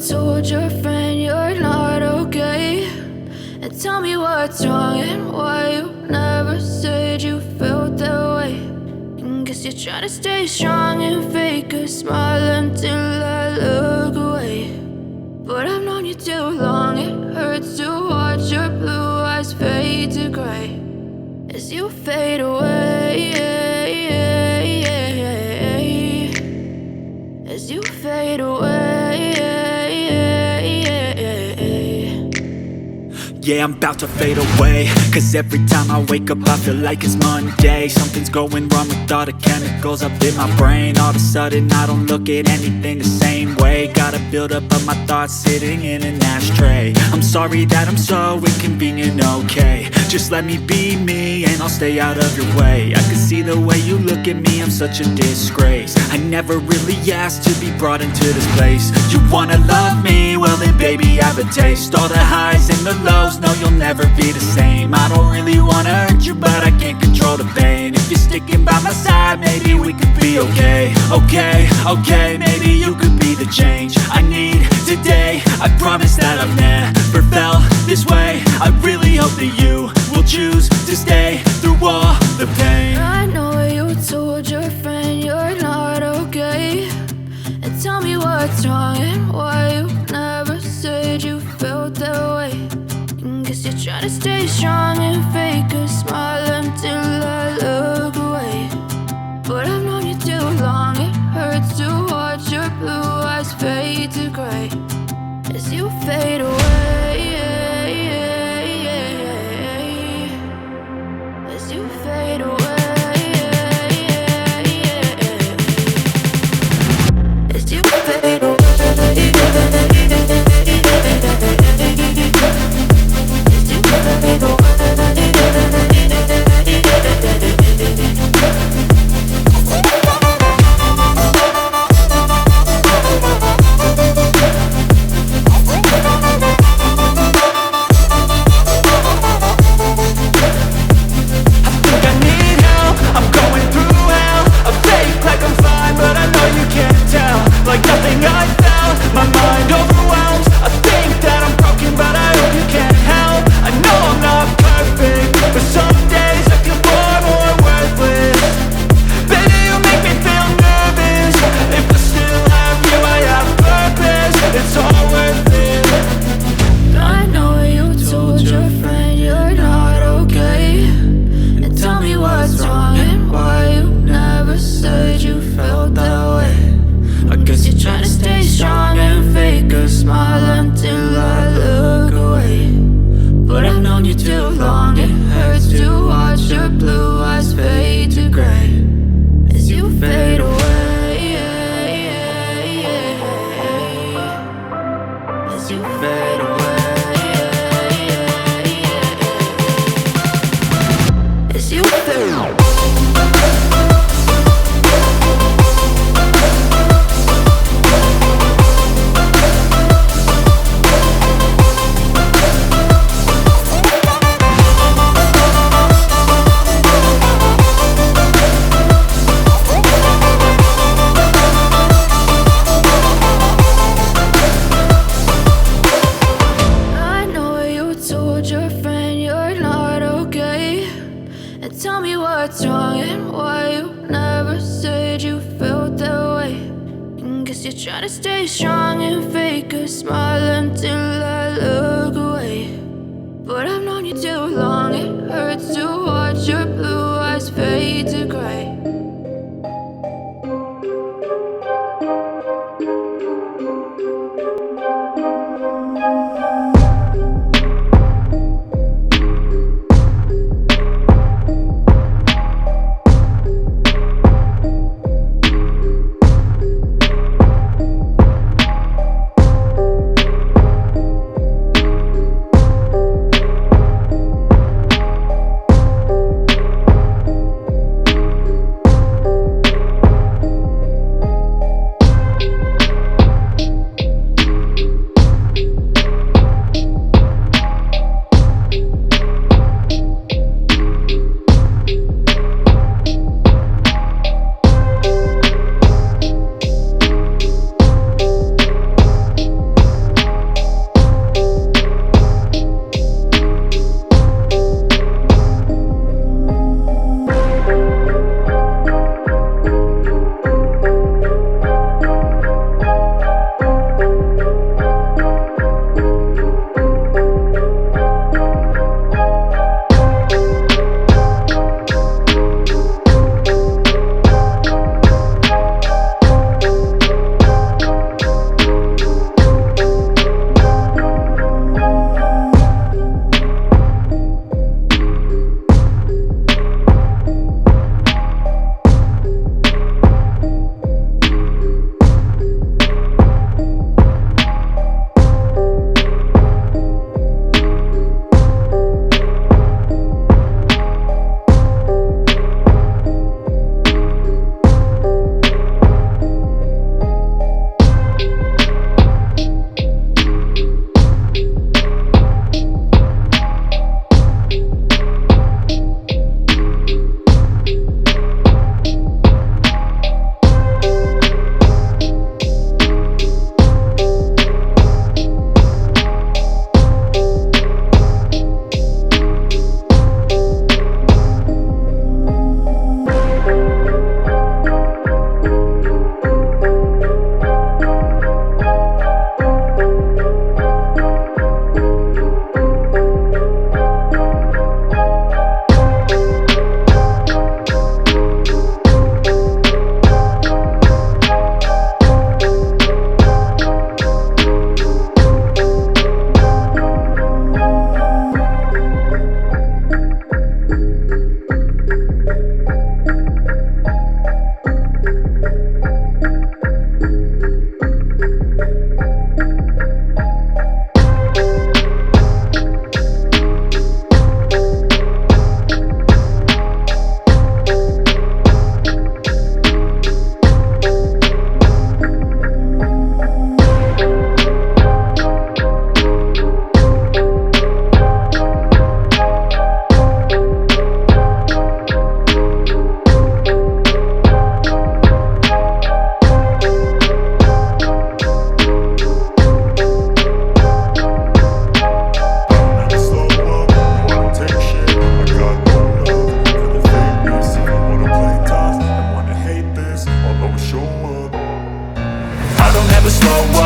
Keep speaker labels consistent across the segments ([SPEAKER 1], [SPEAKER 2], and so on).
[SPEAKER 1] told your friend you're not okay, and tell me what's wrong and why you never said you felt that way. And guess you're trying to stay strong and fake a smile until I look away. But I've known you too long, it hurts to watch your blue eyes fade to gray as you fade away, as you fade away.
[SPEAKER 2] Yeah, I'm about to fade away, cause every time I wake up I feel like it's Monday. Something's going wrong with all the chemicals up in my brain. All of a sudden I don't look at anything the same way. Gotta build up of my thoughts sitting in an ashtray. I'm sorry that I'm so inconvenient, okay. Just let me be me and I'll stay out of your way. I can see the way you look at me, I'm such a disgrace. I never really asked to be brought into this place. You wanna love me? Well then baby I have a taste. All the highs and the lows, no you'll never be the same. I don't really wanna hurt you but I can't control the pain. If you're sticking by my side maybe we could be okay. Okay, maybe you could be the change I need today. I promise that I've never felt this way. I really hope that you will choose to stay through all the pain.
[SPEAKER 1] I know you told your friend you're not okay, and tell me what's wrong and why you never said you felt that way. And guess you're trying to stay strong and fake a smile until I look away. But I've known you too long, it hurts to watch your blue eyes fade to gray as you fade away, as you fade away, as you fade away. Try to stay strong and fake a smile until I look away. But I've known you too long, it hurts to watch your blue eyes fade to gray.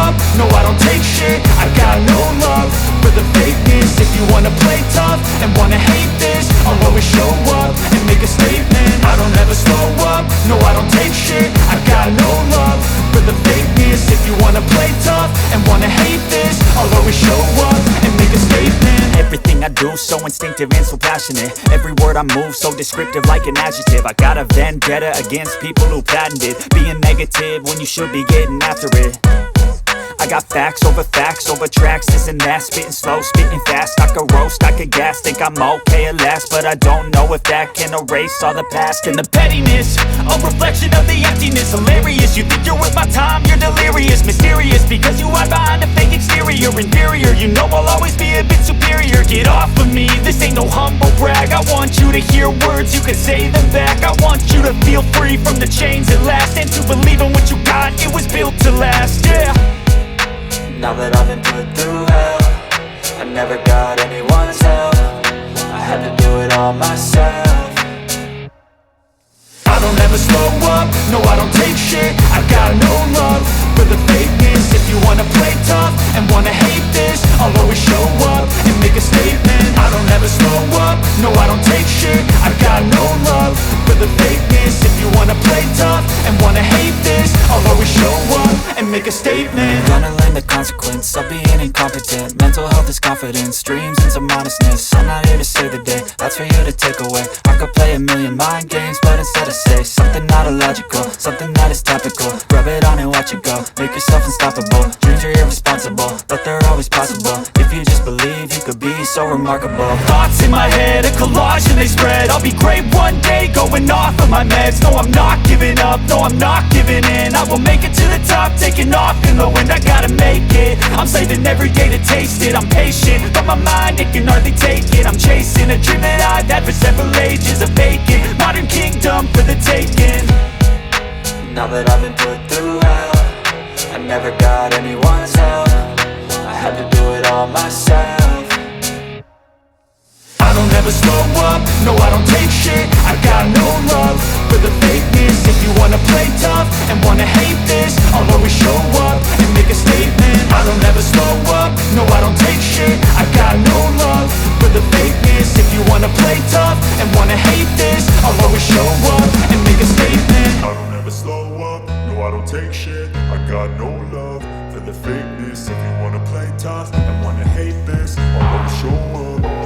[SPEAKER 2] up, no I don't take shit. I got no love for the fakeness. If you wanna play tough and wanna hate this, I'll always show up and make a statement. I don't ever slow up, no I don't take shit. I got no love for the fakeness. If you wanna play tough and wanna hate this, I'll always show up and make a statement. Everything I do so instinctive and so passionate. Every word I move so descriptive like an adjective. I got a vendetta against people who patented being negative when you should be getting after it. I got facts over tracks, this and that. Spitting slow, spitting fast, I could roast, I could gas. Think I'm okay at last, but I don't know if that can erase all the past. And the pettiness, a reflection of the emptiness. Hilarious, you think you're worth my time, you're delirious. Mysterious, because you hide behind a fake exterior. Inferior, you know I'll always be a bit superior. Get off of me, this ain't no humble brag. I want you to hear words, you can say them back. I want you to feel free from the chains at last, and to believe in what you got, it was built to last, yeah. Now that I've been put through hell, I never got anyone's help. I had to do it all myself. I don't ever slow up, no I don't take shit. I got no love for the fakeness. If you wanna play tough and wanna hate this, I'll always show up and make a statement. I don't ever slow up, no I don't take shit. I got no love for the fakeness. If you wanna play tough and wanna hate this, I'll always show up and make a statement. Gonna learn the consequence of being incompetent. Mental health is confidence, dreams and some honestness. I'm not here to save the day, that's for you to take away. I could play a million mind games, but instead I say something not illogical, something that is topical. Rub it on and watch it go, make yourself unstoppable. Dreams are irresponsible, but they're always possible. If you just believe, you could be so remarkable. Thoughts in my head, a collage and they spread. I'll be great one day, going off of my meds. No, I'm not giving up, no, I'm not giving in. I will make it to the top, taking off in the wind. I gotta make it, I'm saving every day to taste it. I'm patient, but my mind, it can hardly take it. I'm chasing a dream that I've had for several ages. A vacant, modern kingdom for the taking. Now that I've been put through hell, I never got anyone's help. I had to do it all myself. I don't ever slow up, no I don't take shit. I got no love for the fakeness. If you wanna play tough and wanna hate this, I'll always show up and make a statement. I don't ever slow up, no I don't take shit. I got no love for the fakeness. If you wanna play tough and wanna hate this, I'll always show up and make a statement.
[SPEAKER 3] I don't ever slow up, no I don't take shit. I got no love for the fakeness. If you wanna play tough and wanna hate this, I'll always show up